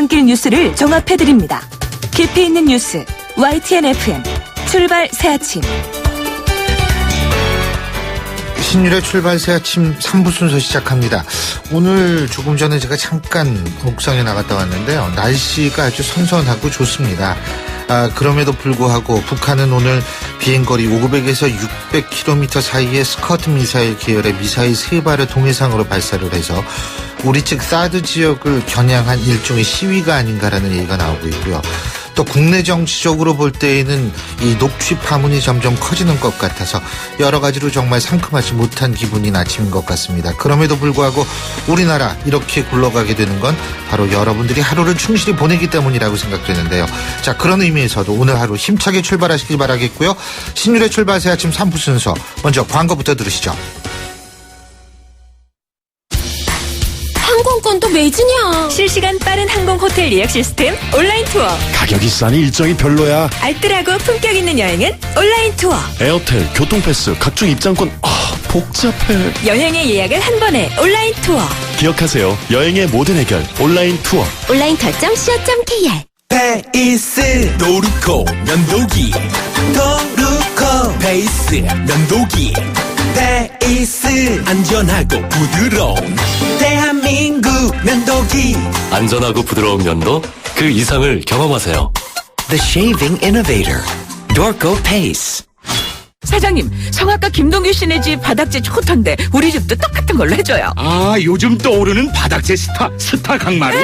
출근길 뉴스를 종합해드립니다. 깊이 있는 뉴스 YTN FM 출발 새아침. 신율의 출발 새아침 3부 순서 시작합니다. 오늘 조금 전에 제가 잠깐 옥상에 나갔다 왔는데요. 날씨가 아주 선선하고 좋습니다. 그럼에도 불구하고 북한은 오늘 비행거리 500에서 600km 사이의 스커트 미사일 계열의 미사일 3발을 동해상으로 발사를 해서 우리 측 사드 지역을 겨냥한 일종의 시위가 아닌가라는 얘기가 나오고 있고요. 또 국내 정치적으로 볼 때에는 이 녹취 파문이 점점 커지는 것 같아서 여러 가지로 정말 상큼하지 못한 기분인 아침인 것 같습니다. 그럼에도 불구하고 우리나라 이렇게 굴러가게 되는 건 바로 여러분들이 하루를 충실히 보내기 때문이라고 생각되는데요. 자, 그런 의미에서도 오늘 하루 힘차게 출발하시길 바라겠고요. 신율의 출발 새아침 3부 순서 먼저 광고부터 들으시죠. 항공권도 매진이야. 실시간 빠른 항공 호텔 예약 시스템 온라인 투어. 가격이 싸니 일정이 별로야. 알뜰하고 품격 있는 여행은 온라인 투어. 에어텔, 교통패스, 각종 입장권. 복잡해. 여행의 예약은 한 번에 온라인 투어. 기억하세요. 여행의 모든 해결 온라인 투어. 온라인 결정 co.kr. 페이스 도루코 면도기 도루코 페이스 면도기 페이스 안전하고 부드러운 대한민국 면도기. 안전하고 부드러운 면도 그 이상을 경험하세요. The Shaving Innovator Dorco Pace. 사장님, 성악가 김동규 씨네 집 바닥재 좋던데 우리 집도 똑같은 걸로 해줘요. 요즘 떠오르는 바닥재 스타 강마루.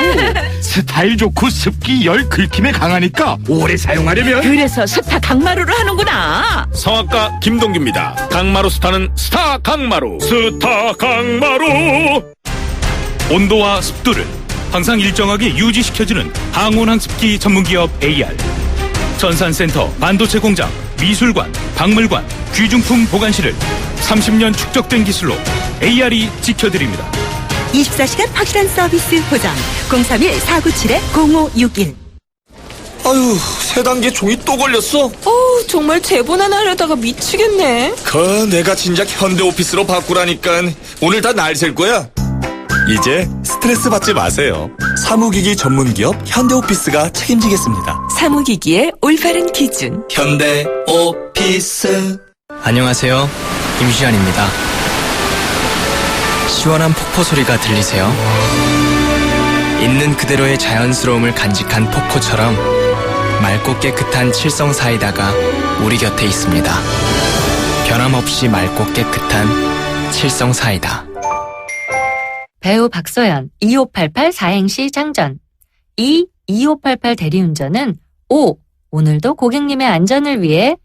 스타일 좋고 습기 열 긁힘에 강하니까 오래 사용하려면 그래서 스타 강마루로 하는구나. 성악가 김동규입니다. 강마루 스타는 스타 강마루. 스타 강마루. 온도와 습도를 항상 일정하게 유지시켜주는 항온항 습기 전문기업 AR. 전산센터, 반도체 공장, 미술관, 박물관, 귀중품 보관실을 30년 축적된 기술로 AR이 지켜드립니다. 24시간 확실한 서비스 보장. 031-497-0561. 아유, 세 단계 종이 또 걸렸어. 정말 제본 하나 하려다가 미치겠네. 내가 진작 현대오피스로 바꾸라니까. 오늘 다 날 셀 거야. 이제 스트레스 받지 마세요. 사무기기 전문기업 현대오피스가 책임지겠습니다. 사무기기의 올바른 기준. 현대오피스. 안녕하세요. 임시완입니다. 시원한 폭포 소리가 들리세요? 있는 그대로의 자연스러움을 간직한 폭포처럼 맑고 깨끗한 칠성 사이다가 우리 곁에 있습니다. 변함없이 맑고 깨끗한 칠성 사이다. 배우 박소연 2588 사행시 장전. 2588 대리운전은 오늘도 고객님의 안전을 위해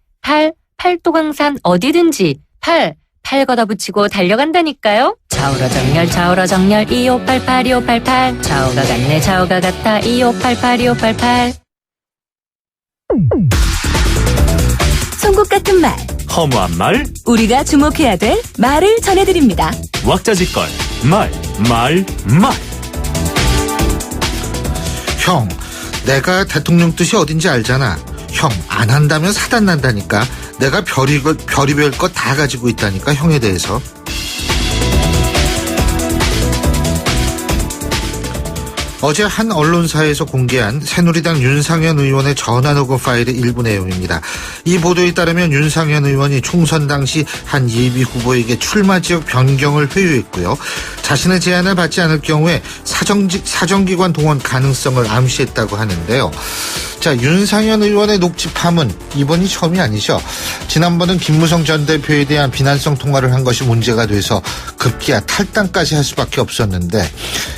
팔도강산 어디든지 팔 걷어붙이고 달려간다니까요. 좌우로 정렬 2588 좌우가 같네 좌우가 같아 2588 송곳 같은 말, 허무한 말, 우리가 주목해야 될 말을 전해드립니다. 왁자지껄, 말. 형, 내가 대통령 뜻이 어딘지 알잖아. 형, 안 한다면 사단 난다니까. 내가 별의별 거 다 가지고 있다니까, 형에 대해서. 어제 한 언론사에서 공개한 새누리당 윤상현 의원의 전화녹음 파일의 일부 내용입니다. 이 보도에 따르면 윤상현 의원이 총선 당시 한 예비 후보에게 출마 지역 변경을 회유했고요. 자신의 제안을 받지 않을 경우에 사정기관 동원 가능성을 암시했다고 하는데요. 자, 윤상현 의원의 녹취 파문, 이번이 처음이 아니죠. 지난번은 김무성 전 대표에 대한 비난성 통화를 한 것이 문제가 돼서 급기야 탈당까지 할 수밖에 없었는데,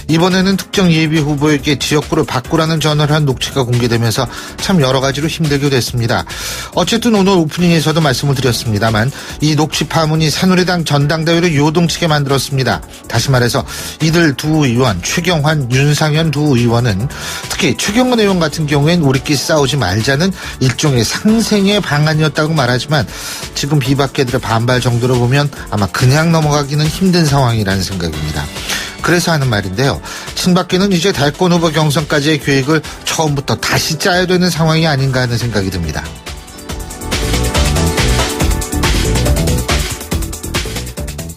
이번에는 특정 예비 후보에게 지역구를 바꾸라는 전화를 한 녹취가 공개되면서 참 여러 가지로 힘들게 됐습니다. 어쨌든 오늘 오프닝에서도 말씀을 드렸습니다만 이 녹취 파문이 새누리당 전당대회를 요동치게 만들었습니다. 다시 말해서 이들 두 의원, 최경환, 윤상현 두 의원은 특히 최경환 의원 같은 경우엔 우리끼리 싸우지 말자는 일종의 상생의 방안이었다고 말하지만 지금 비박계들의 반발 정도로 보면 아마 그냥 넘어가기는 힘든 상황이라는 생각입니다. 그래서 하는 말인데요. 친박계는 이제 대권 후보 경선까지의 계획을 처음부터 다시 짜야 되는 상황이 아닌가 하는 생각이 듭니다.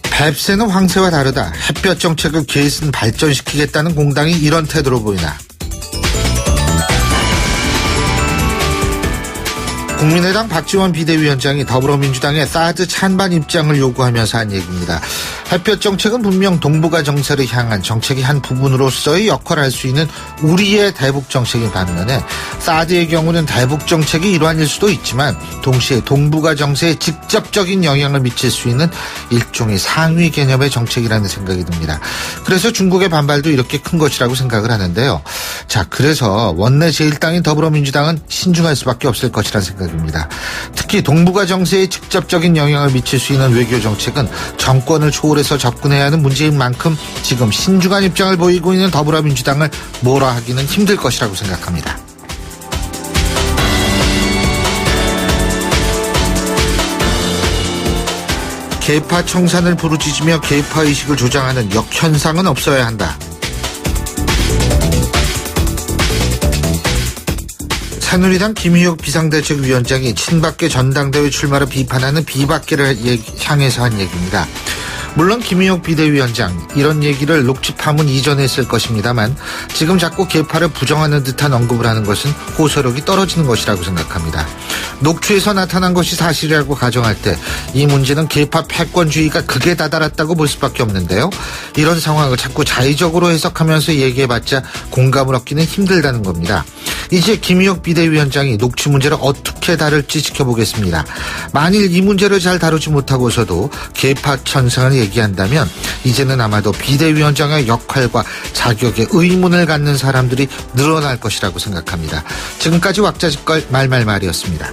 뱁새는 황새와 다르다. 햇볕 정책을 계승 발전시키겠다는 공당이 이런 태도로 보이나. 국민의당 박지원 비대위원장이 더불어민주당의 사드 찬반 입장을 요구하면서 한 얘기입니다. 햇볕 정책은 분명 동북아 정세를 향한 정책의 한 부분으로서의 역할을 할 수 있는 우리의 대북 정책인 반면에 사드의 경우는 대북 정책의 일환일 수도 있지만 동시에 동북아 정세에 직접적인 영향을 미칠 수 있는 일종의 상위 개념의 정책이라는 생각이 듭니다. 그래서 중국의 반발도 이렇게 큰 것이라고 생각을 하는데요. 자, 그래서 원내 제1당인 더불어민주당은 신중할 수밖에 없을 것이라는 생각입니다. 특히 동북아 정세에 직접적인 영향을 미칠 수 있는 외교 정책은 정권을 초월해서 접근해야 하는 문제인 만큼 지금 신중한 입장을 보이고 있는 더불어민주당을 뭐라 하기는 힘들 것이라고 생각합니다. 계파 청산을 부르짖으며 계파 의식을 조장하는 역현상은 없어야 한다. 새누리당 김희욱 비상대책위원장이 친박계 전당대회 출마를 비판하는 비박계를 향해서 한 얘기입니다. 물론 김희욱 비대위원장 이런 얘기를 녹취 파문 이전에 했을 것입니다만 지금 자꾸 계파를 부정하는 듯한 언급을 하는 것은 호소력이 떨어지는 것이라고 생각합니다. 녹취에서 나타난 것이 사실이라고 가정할 때 이 문제는 계파 패권주의가 극에 다다랐다고 볼 수밖에 없는데요. 이런 상황을 자꾸 자의적으로 해석하면서 얘기해봤자 공감을 얻기는 힘들다는 겁니다. 이제 김희욱 비대위원장이 녹취 문제를 어떻게 다룰지 지켜보겠습니다. 만일 이 문제를 잘 다루지 못하고서도 계파 천상을 얘기한다면 이제는 아마도 비대위원장의 역할과 자격에 의문을 갖는 사람들이 늘어날 것이라고 생각합니다. 지금까지 왁자지껄 말말말이었습니다.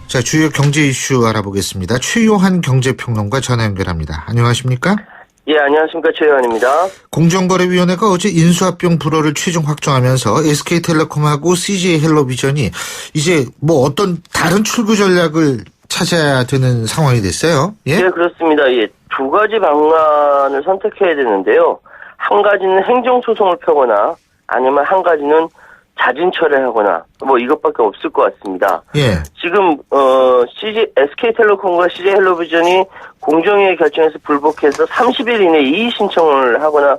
자, 주요 경제 이슈 알아보겠습니다. 최요한 경제평론가 전화 연결합니다. 안녕하십니까? 예, 안녕하십니까. 최요한입니다. 공정거래위원회가 어제 인수합병 불허를 최종 확정하면서 SK텔레콤하고 CJ헬로비전이 이제 뭐 어떤 다른 출구 전략을 찾아야 되는 상황이 됐어요. 예? 네, 그렇습니다. 예, 두 가지 방안을 선택해야 되는데요. 한 가지는 행정소송을 펴거나 아니면 한 가지는 자진 철회하거나 뭐 이것밖에 없을 것 같습니다. 예. 지금 SK텔레콤과 CJ헬로비전이 공정위의 결정에서 불복해서 30일 이내에 이의 신청을 하거나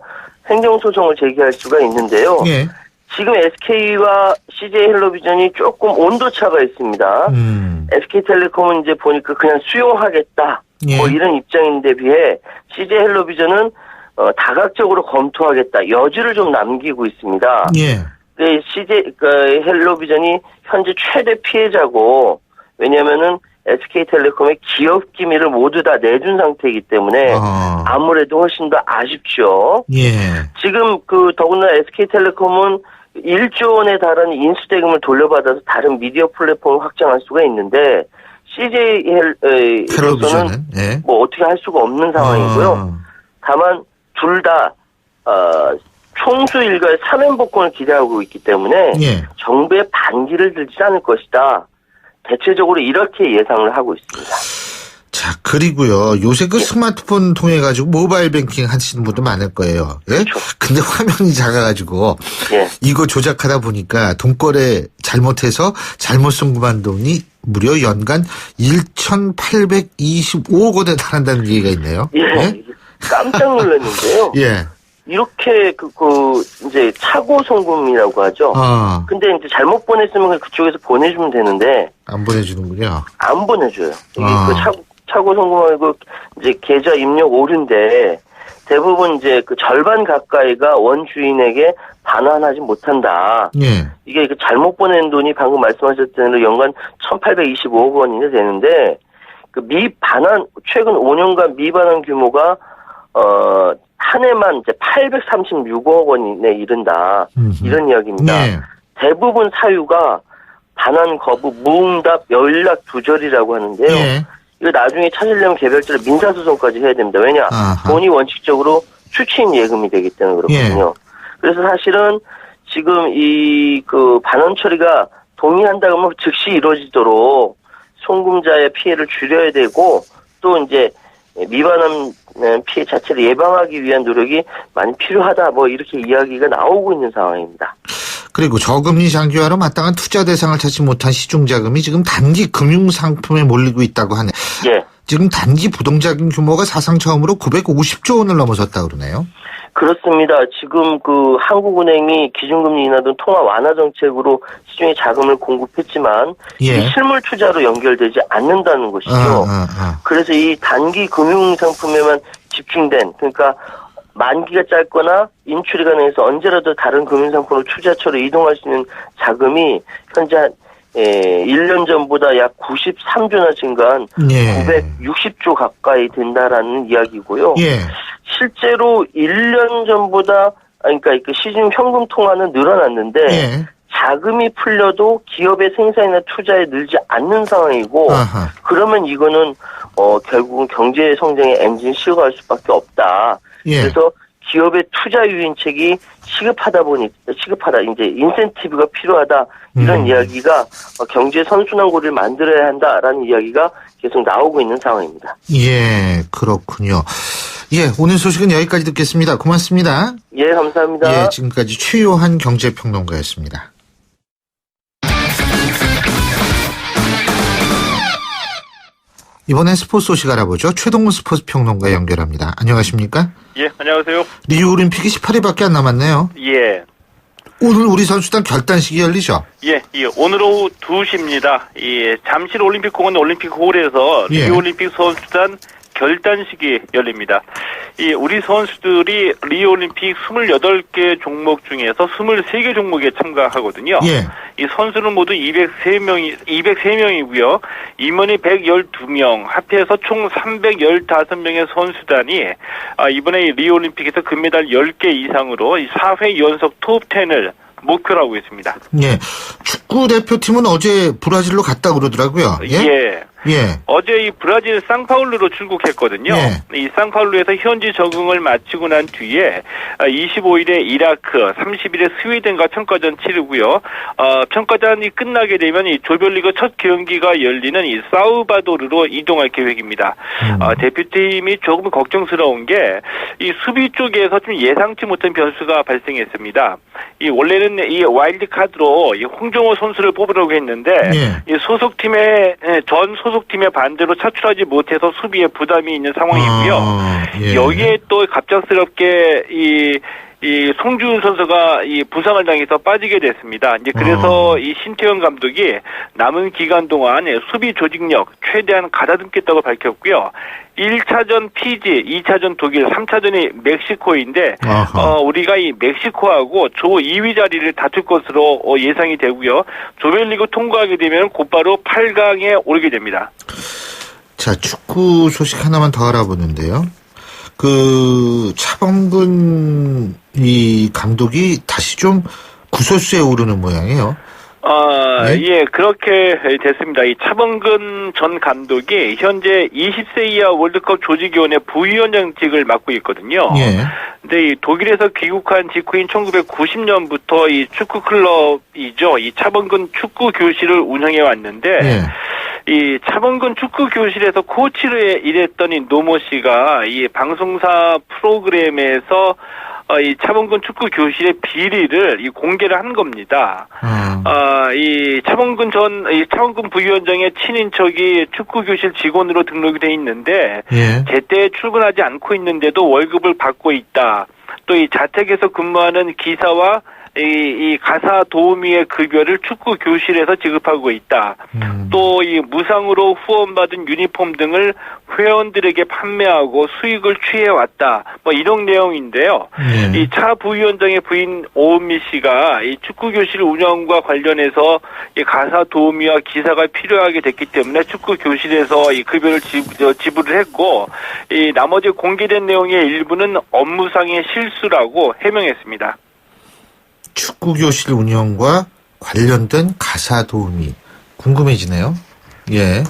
행정소송을 제기할 수가 있는데요. 예. 지금 SK와 CJ헬로비전이 조금 온도차가 있습니다. SK텔레콤은 이제 보니까 그냥 수용하겠다. 예. 뭐 이런 입장인데 비해 CJ헬로비전은 다각적으로 검토하겠다. 여지를 좀 남기고 있습니다. 예. CJ헬로비전이 현재 최대 피해자고, 왜냐면은 SK텔레콤의 기업 기밀을 모두 다 내준 상태이기 때문에 아무래도 훨씬 더 아쉽죠. 예. 지금 더군다나 SK텔레콤은 1조 원에 달하는 인수대금을 돌려받아서 다른 미디어 플랫폼을 확장할 수가 있는데 CJ헬로비전은 예. 뭐 어떻게 할 수가 없는 상황이고요. 다만 둘 다 총수 일가의 사면복권을 기대하고 있기 때문에 예. 정부의 반기를 들지 않을 것이다. 대체적으로 이렇게 예상을 하고 있습니다. 자, 그리고요. 요새 그 스마트폰 통해 가지고 모바일 뱅킹 하시는 분도 많을 거예요. 예? 그렇죠. 근데 화면이 작아가지고 예. 이거 조작하다 보니까 돈거래 잘못해서 잘못 송금한 돈이 무려 연간 1,825억 원에 달한다는 얘기가 있네요. 예. 예? 깜짝 놀랐는데요. 예. 이렇게 이제 차고 송금이라고 하죠. 근데 이제 잘못 보냈으면 그쪽에서 보내주면 되는데 안 보내주는군요. 안 보내줘요. 이게 차고 송금하고 이제 계좌 입력 오류인데 대부분 이제 절반 가까이가 원주인에게 반환하지 못한다. 예. 이게 잘못 보낸 돈이 방금 말씀하셨던 대로 연간 1,825억 원이나 되는데 최근 5년간 미반환 규모가 한 해만 이제 836억 원에 이른다. 이런 이야기입니다. 예. 대부분 사유가 반환 거부, 무응답, 연락 두절이라고 하는데요. 예. 이거 나중에 찾으려면 개별적으로 민사소송까지 해야 됩니다. 왜냐? 돈이 원칙적으로 추취인 예금이 되기 때문에 그렇거든요. 예. 그래서 사실은 지금 반환 처리가 동의한다 그러면 즉시 이루어지도록 송금자의 피해를 줄여야 되고 또 이제 미반환 피해 자체를 예방하기 위한 노력이 많이 필요하다. 뭐 이렇게 이야기가 나오고 있는 상황입니다. 그리고 저금리 장기화로 마땅한 투자 대상을 찾지 못한 시중자금이 지금 단기 금융상품에 몰리고 있다고 하네. 예. 지금 단기 부동자금 규모가 사상 처음으로 950조 원을 넘어섰다 그러네요. 그렇습니다. 지금 그 한국은행이 기준금리 인하 등 통화 완화 정책으로 시중에 자금을 공급했지만 예. 이 실물 투자로 연결되지 않는다는 것이죠. 그래서 이 단기 금융 상품에만 집중된, 그러니까 만기가 짧거나 인출이 가능해서 언제라도 다른 금융 상품으로 투자처로 이동할 수 있는 자금이 현재 한 1년 전보다 약 93조나 증가한 예. 960조 가까이 된다라는 이야기고요. 예. 실제로 1년 전보다 그러니까 그 시중 현금 통화는 늘어났는데 예. 자금이 풀려도 기업의 생산이나 투자에 늘지 않는 상황이고 아하. 그러면 이거는 결국은 경제 성장의 엔진 식어갈 수밖에 없다. 예. 그래서 기업의 투자 유인책이 시급하다 이제 인센티브가 필요하다 이런 이야기가 경제 선순환고리를 만들어야 한다라는 이야기가 계속 나오고 있는 상황입니다. 예, 그렇군요. 예, 오늘 소식은 여기까지 듣겠습니다. 고맙습니다. 예, 감사합니다. 예, 지금까지 최요한 경제평론가였습니다. 이번엔 스포츠 소식 알아보죠. 최동문 스포츠 평론가 연결합니다. 안녕하십니까? 예, 안녕하세요. 리우올림픽이 18일밖에 안 남았네요. 예. 오늘 우리 선수단 결단식이 열리죠? 예, 오늘 오후 2시입니다. 잠실 올림픽공원 올림픽홀에서 예. 리우올림픽 선수단 결단식이 열립니다. 우리 선수들이 리우올림픽 28개 종목 중에서 23개 종목에 참가하거든요. 예. 이 선수는 모두 203명이고요. 임원이 112명, 합해서 총 315명의 선수단이 이번에 리우올림픽에서 금메달 10개 이상으로 4회 연속 톱10을 목표로 하고 있습니다. 예. 축구 대표팀은 어제 브라질로 갔다 그러더라고요. 예. 예. 어제 이 브라질 상파울루로 출국했거든요. 예. 이 상파울루에서 현지 적응을 마치고 난 뒤에 25일에 이라크, 30일에 스웨덴과 평가전 치르고요. 평가전이 끝나게 되면 이 조별리그 첫 경기가 열리는 이 사우바도르로 이동할 계획입니다. 대표팀이 조금 걱정스러운 게 이 수비 쪽에서 좀 예상치 못한 변수가 발생했습니다. 원래는 이 와일드 카드로 이 홍정호 선수를 뽑으려고 했는데 예. 이 전 소속팀의 반대로 차출하지 못해서 수비에 부담이 있는 상황이고요. 예. 여기에 또 갑작스럽게 이 송주훈 선수가 부상을 당해서 빠지게 됐습니다. 이제 그래서 이 신태영 감독이 남은 기간 동안 수비 조직력 최대한 가다듬겠다고 밝혔고요. 1차전 피지, 2차전 독일, 3차전이 멕시코인데 우리가 이 멕시코하고 조 2위 자리를 다툴 것으로 예상이 되고요. 조별리그 통과하게 되면 곧바로 8강에 오르게 됩니다. 자, 축구 소식 하나만 더 알아보는데요. 차범근 이 감독이 다시 좀 구설수에 오르는 모양이에요. 예, 그렇게 됐습니다. 이 차범근 전 감독이 현재 20세 이하 월드컵 조직위원회 부위원장직을 맡고 있거든요. 예. 근데 이 독일에서 귀국한 직후인 1990년부터 이 축구 클럽이죠. 이 차범근 축구 교실을 운영해 왔는데 예. 이 차범근 축구 교실에서 코치를 일했던 이 노모 씨가 이 방송사 프로그램에서 이 차범근 축구 교실의 비리를 공개를 한 겁니다. 이 차범근 부위원장의 친인척이 축구 교실 직원으로 등록이 돼 있는데 예. 제때 출근하지 않고 있는데도 월급을 받고 있다. 또 이 자택에서 근무하는 기사와 이 가사 도우미의 급여를 축구 교실에서 지급하고 있다. 또 이 무상으로 후원받은 유니폼 등을 회원들에게 판매하고 수익을 취해왔다. 뭐 이런 내용인데요. 예. 이 차 부위원장의 부인 오은미 씨가 이 축구 교실 운영과 관련해서 이 가사 도우미와 기사가 필요하게 됐기 때문에 축구 교실에서 이 급여를 지불을 했고 이 나머지 공개된 내용의 일부는 업무상의 실수라고 해명했습니다. 축구 교실 운영과 관련된 가사 도우미 궁금해지네요. 예.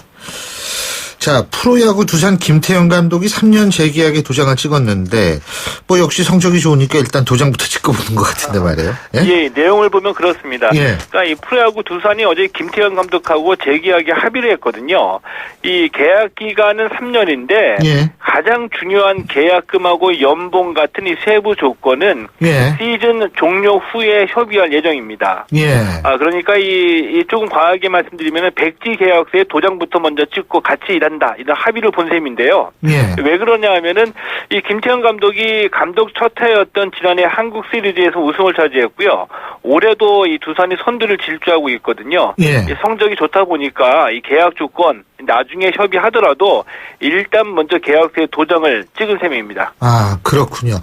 자, 프로야구 두산 김태형 감독이 3년 재계약에 도장을 찍었는데 뭐 역시 성적이 좋으니까 일단 도장부터 찍어보는 것 같은데 말이에요. 예, 내용을 보면 그렇습니다. 예. 그러니까 이 프로야구 두산이 어제 김태형 감독하고 재계약에 합의를 했거든요. 이 계약 기간은 3년인데 예. 가장 중요한 계약금하고 연봉 같은 이 세부 조건은 예. 시즌 종료 후에 협의할 예정입니다. 예. 그러니까 이 조금 과하게 말씀드리면은 백지 계약서에 도장부터 먼저 찍고 같이 일한다. 한다 이런 합의를 본 셈인데요. 예. 왜 그러냐 하면은 이 김태형 감독이 감독 첫 해였던 지난해 한국 시리즈에서 우승을 차지했고요. 올해도 이 두산이 선두를 질주하고 있거든요. 예. 이 성적이 좋다 보니까 이 계약 조건 나중에 협의하더라도 일단 먼저 계약서에 도장을 찍은 셈입니다. 아, 그렇군요.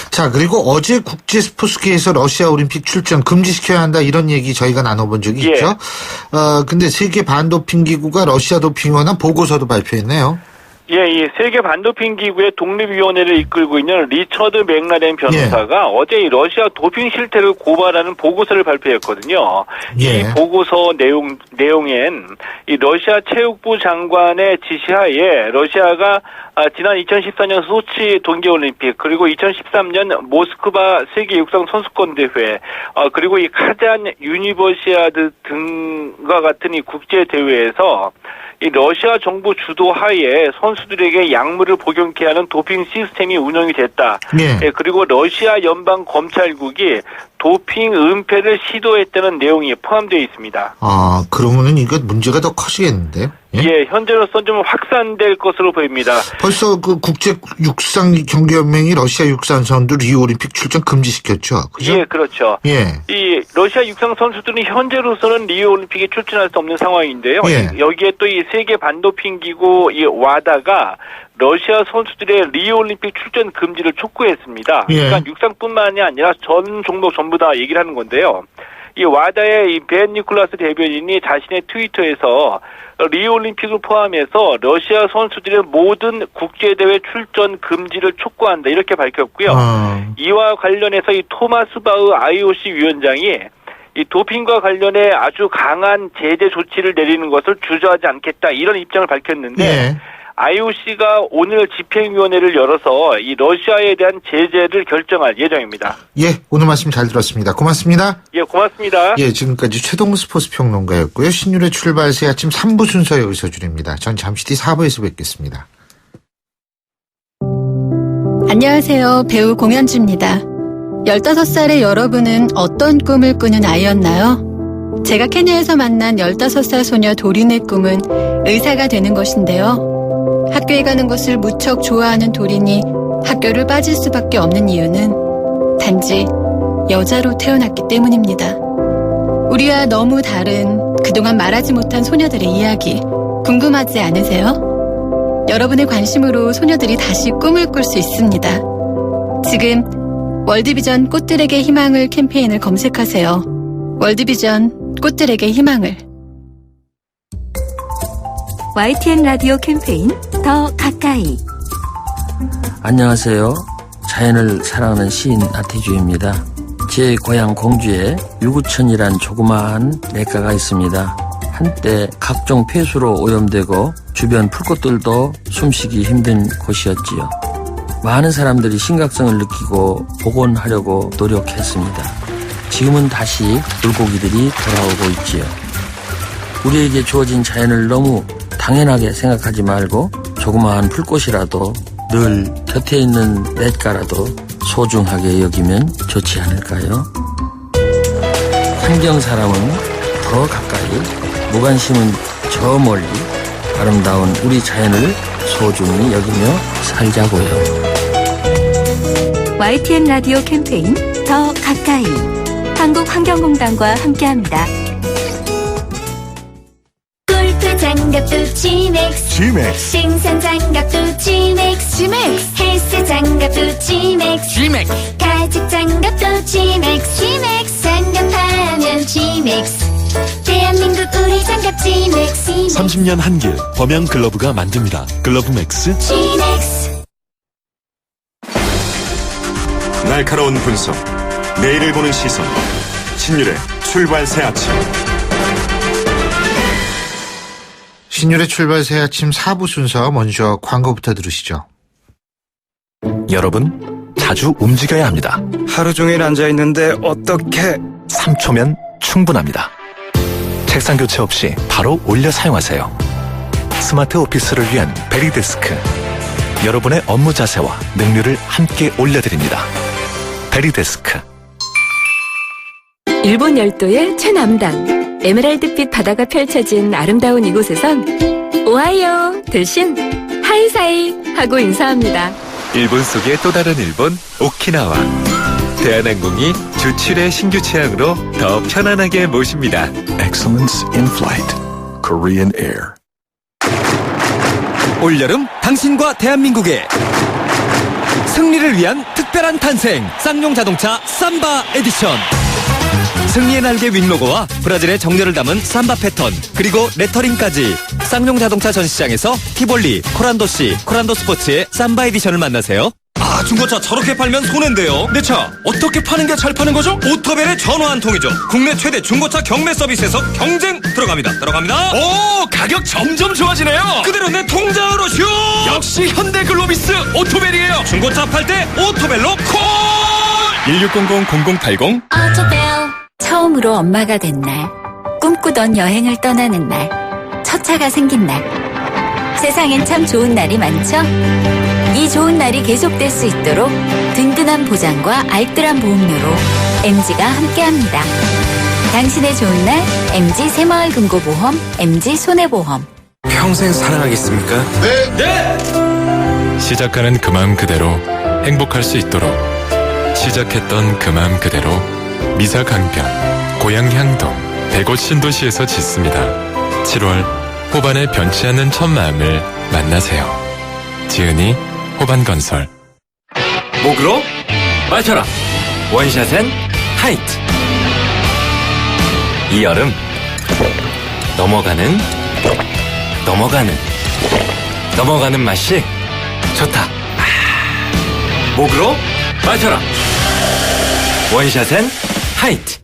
자, 그리고 어제 국제 스포츠계에서 러시아 올림픽 출전 금지시켜야 한다 이런 얘기 저희가 나눠본 적이 예. 있죠. 근데 세계 반도핑 기구가 러시아 도핑에 관한 보고서도 발표했네요. 예, 이 세계 반도핑 기구의 독립위원회를 이끌고 있는 리처드 맥라렌 변호사가 어제 이 러시아 도핑 실태를 고발하는 보고서를 발표했거든요. 예. 이 보고서 내용엔 이 러시아 체육부 장관의 지시하에 러시아가 지난 2014년 소치 동계올림픽 그리고 2013년 모스크바 세계 육상 선수권 대회 그리고 이 카잔 유니버시아드 등과 같은 이 국제 대회에서 이 러시아 정부 주도하에 선수들에게 약물을 복용케 하는 도핑 시스템이 운영이 됐다. 예. 예, 그리고 러시아 연방 검찰국이 도핑 은폐를 시도했다는 내용이 포함되어 있습니다. 아, 그러면은 이거 문제가 더 커지겠는데요? 예, 현재로선 좀 확산될 것으로 보입니다. 벌써 그 국제 육상 경기연맹이 러시아 육상 선수 리우 올림픽 출전 금지시켰죠. 그죠? 예, 그렇죠. 예. 이 러시아 육상 선수들은 현재로서는 리우 올림픽에 출전할 수 없는 상황인데요. 예. 여기에 또 이 세계 반도핑 기구 이 와다가 러시아 선수들의 리우 올림픽 출전 금지를 촉구했습니다. 예. 그러니까 육상뿐만이 아니라 전 종목 전부 다 얘기를 하는 건데요. 이 와다의 이 벤 니콜라스 대변인이 자신의 트위터에서 리우 올림픽을 포함해서 러시아 선수들의 모든 국제대회 출전 금지를 촉구한다 이렇게 밝혔고요. 이와 관련해서 이 토마스 바흐 IOC 위원장이 이 도핑과 관련해 아주 강한 제재 조치를 내리는 것을 주저하지 않겠다 이런 입장을 밝혔는데 예. IOC가 오늘 집행위원회를 열어서 이 러시아에 대한 제재를 결정할 예정입니다. 예, 오늘 말씀 잘 들었습니다. 고맙습니다. 예, 고맙습니다. 예, 지금까지 최동 스포츠 평론가였고요. 신율의 출발 새 아침 3부 순서 여기서 줄입니다. 전 잠시 뒤 4부에서 뵙겠습니다. 안녕하세요. 배우 공연주입니다. 15살의 여러분은 어떤 꿈을 꾸는 아이였나요? 제가 케냐에서 만난 15살 소녀 도린의 꿈은 의사가 되는 것인데요. 학교에 가는 것을 무척 좋아하는 도린이 학교를 빠질 수밖에 없는 이유는 단지 여자로 태어났기 때문입니다. 우리와 너무 다른 그동안 말하지 못한 소녀들의 이야기 궁금하지 않으세요? 여러분의 관심으로 소녀들이 다시 꿈을 꿀 수 있습니다. 지금 월드비전 꽃들에게 희망을 캠페인을 검색하세요. 월드비전 꽃들에게 희망을. YTN 라디오 캠페인 더 가까이. 안녕하세요. 자연을 사랑하는 시인 나태주입니다. 제 고향 공주에 유구천이란 조그마한 냇가가 있습니다. 한때 각종 폐수로 오염되고 주변 풀꽃들도 숨쉬기 힘든 곳이었지요. 많은 사람들이 심각성을 느끼고 복원하려고 노력했습니다. 지금은 다시 물고기들이 돌아오고 있지요. 우리에게 주어진 자연을 너무 당연하게 생각하지 말고 조그마한 풀꽃이라도 늘 곁에 있는 냇가라도 소중하게 여기면 좋지 않을까요? 환경사랑은 더 가까이, 무관심은 저 멀리 아름다운 우리 자연을 소중히 여기며 살자고요. YTN 라디오 캠페인 더 가까이. 한국환경공단과 함께합니다. 골프 장갑도 지맥스. 지맥스. 생산 장갑도 지맥스. 지맥스. 헬스 장갑도 지맥스. 지맥스. 가죽 장갑도 지맥스. 지맥스. 장갑하면 지맥스. 대한민국 우리 장갑 지맥스. 30년 한길 범양 글러브가 만듭니다. 글러브 맥스. 지맥스. 날카로운 분석, 내일을 보는 시선, 신율의 출발 새 아침. 신율의 출발 새 아침 4부 순서 먼저 광고부터 들으시죠. 여러분, 자주 움직여야 합니다. 하루 종일 앉아있는데 어떻게 3초면 충분합니다. 책상 교체 없이 바로 올려 사용하세요. 스마트 오피스를 위한 베리데스크. 여러분의 업무 자세와 능률을 함께 올려드립니다. 베리데스크. 일본 열도의 최남단 에메랄드빛 바다가 펼쳐진 아름다운 이곳에선 오하이오 대신 하이사이 하고 인사합니다. 일본 속의 또 다른 일본, 오키나와. 대한항공이 주출의 신규 취향으로 더 편안하게 모십니다. Excellence in flight. Korean Air. 올여름 당신과 대한민국의 승리를 위한 특별한 탄생 쌍용 자동차 삼바 에디션. 승리의 날개 윙로고와 브라질의 정열을 담은 삼바 패턴 그리고 레터링까지 쌍용 자동차 전시장에서 티볼리, 코란도시, 코란도 스포츠의 삼바 에디션을 만나세요. 아, 중고차 저렇게 팔면 손해인데요. 내 차 어떻게 파는 게 잘 파는 거죠? 오토벨의 전화 한 통이죠. 국내 최대 중고차 경매 서비스에서 경쟁 들어갑니다. 오, 가격 점점 좋아지네요. 그대로 내 통장으로 슛. 역시 현대글로비스 오토벨이에요. 중고차 팔 때 오토벨로 콜. 1600-0080. 오토벨. 처음으로 엄마가 된 날, 꿈꾸던 여행을 떠나는 날, 첫 차가 생긴 날. 세상엔 참 좋은 날이 많죠? 이 좋은 날이 계속될 수 있도록 든든한 보장과 알뜰한 보험료로 MG가 함께합니다. 당신의 좋은 날, MG 새마을금고보험, MG 손해보험. 평생 사랑하겠습니까? 네! 시작하는 그 마음 그대로 행복할 수 있도록 시작했던 그 마음 그대로 미사 강변, 고향 향동, 대구 신도시에서 짓습니다. 7월 호반에 변치 않는 첫 마음을 만나세요. 지은이 호반건설. 목으로 마셔라. 원샷엔 하이트. 이 여름 넘어가는 맛이 좋다. 목으로 마셔라. 원샷엔 하이트.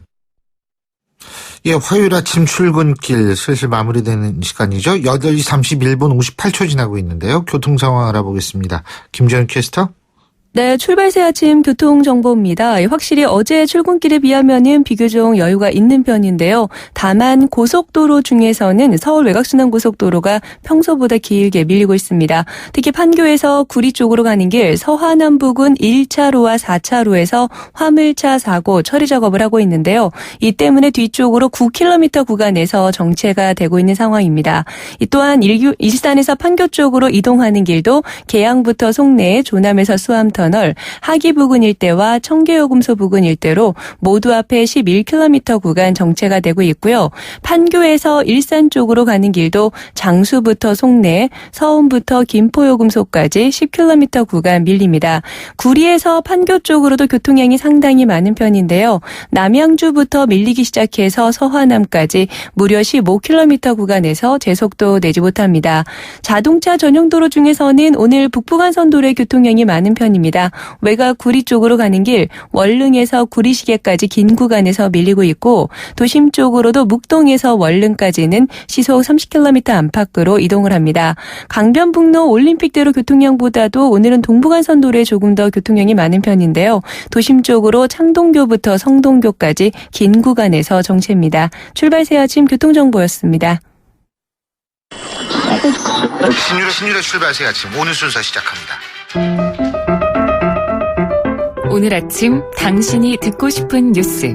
예, 화요일 아침 출근길 슬슬 마무리되는 시간이죠. 8시 31분 58초 지나고 있는데요. 교통 상황 알아보겠습니다. 김재현 캐스터. 네, 출발 새 아침 교통정보입니다. 확실히 어제 출근길에 비하면은 비교적 여유가 있는 편인데요. 다만 고속도로 중에서는 서울 외곽순환고속도로가 평소보다 길게 밀리고 있습니다. 특히 판교에서 구리 쪽으로 가는 길 서하남 부근 1차로와 4차로에서 화물차 사고 처리 작업을 하고 있는데요. 이 때문에 뒤쪽으로 9km 구간에서 정체가 되고 있는 상황입니다. 이 또한 일산에서 판교 쪽으로 이동하는 길도 계양부터 송내, 조남에서 수암터 하기 부근 일대와 청계요금소 부근 일대로 모두 앞에 11km 구간 정체가 되고 있고요. 판교에서 일산 쪽으로 가는 길도 장수부터 송내, 서운부터 김포요금소까지 10km 구간 밀립니다. 구리에서 판교 쪽으로도 교통량이 상당히 많은 편인데요. 남양주부터 밀리기 시작해서 서화남까지 무려 15km 구간에서 제속도 내지 못합니다. 자동차 전용 도로 중에서는 오늘 북부간선도로의 교통량이 많은 편입니다. 외곽 구리 쪽으로 가는 길 월릉에서 구리시계까지 긴 구간에서 밀리고 있고 도심 쪽으로도 묵동에서 월릉까지는 시속 30km 안팎으로 이동을 합니다. 강변북로 올림픽대로 교통량보다도 오늘은 동부간선도로에 조금 더 교통량이 많은 편인데요. 도심 쪽으로 창동교부터 성동교까지 긴 구간에서 정체입니다. 출발 새 아침 교통정보였습니다. 신율의 출발 새 아침 오늘 순서 시작합니다. 오늘 아침 당신이 듣고 싶은 뉴스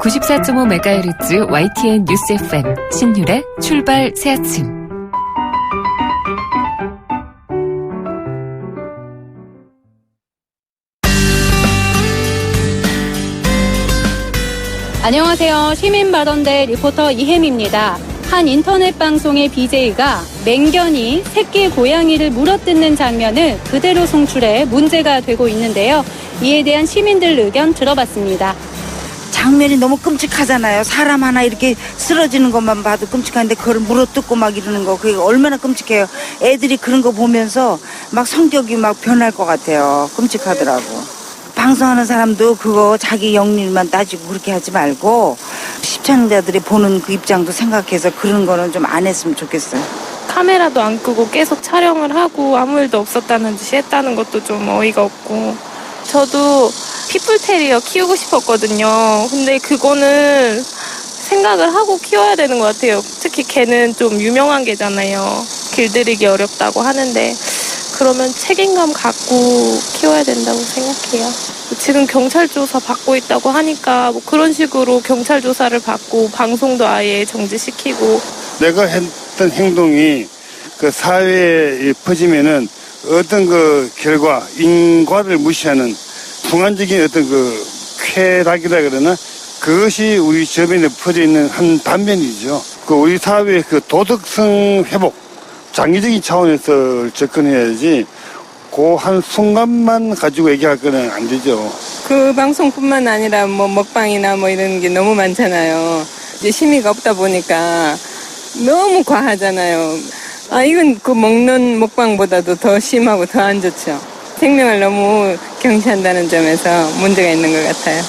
94.5MHz YTN 뉴스 FM 신율의 출발 새 아침. 안녕하세요. 시민발언대 리포터 이혜미입니다. 한 인터넷 방송의 BJ가 맹견이 새끼 고양이를 물어뜯는 장면을 그대로 송출해 문제가 되고 있는데요. 이에 대한 시민들 의견 들어봤습니다. 장면이 너무 끔찍하잖아요. 사람 하나 이렇게 쓰러지는 것만 봐도 끔찍한데 그걸 물어뜯고 막 이러는 거 그게 얼마나 끔찍해요. 애들이 그런 거 보면서 막 성격이 막 변할 것 같아요. 끔찍하더라고. 방송하는 사람도 그거 자기 영리만 따지고 그렇게 하지 말고 시청자들이 보는 그 입장도 생각해서 그런 거는 좀 안 했으면 좋겠어요. 카메라도 안 끄고 계속 촬영을 하고 아무 일도 없었다는 듯이 했다는 것도 좀 어이가 없고. 저도 피플테리어 키우고 싶었거든요. 근데 그거는 생각을 하고 키워야 되는 것 같아요. 특히 걔는 좀 유명한 개잖아요. 길들이기 어렵다고 하는데 그러면 책임감 갖고 키워야 된다고 생각해요. 지금 경찰 조사 받고 있다고 하니까 뭐 그런 식으로 경찰 조사를 받고 방송도 아예 정지시키고. 내가 했던 행동이 그 사회에 퍼지면은 어떤 그 결과, 인과를 무시하는 풍안적인 어떤 그 쾌락이라 그러나 그것이 우리 주변에 퍼져 있는 한 단면이죠. 그 우리 사회의 그 도덕성 회복, 장기적인 차원에서 접근해야지 그 한 순간만 가지고 얘기할 거는 안 되죠. 그 방송뿐만 아니라 뭐 먹방이나 뭐 이런 게 너무 많잖아요. 이제 심의가 없다 보니까 너무 과하잖아요. 이건 그 먹는 먹방보다도 더 심하고 더 안 좋죠. 생명을 너무 경시한다는 점에서 문제가 있는 것 같아요.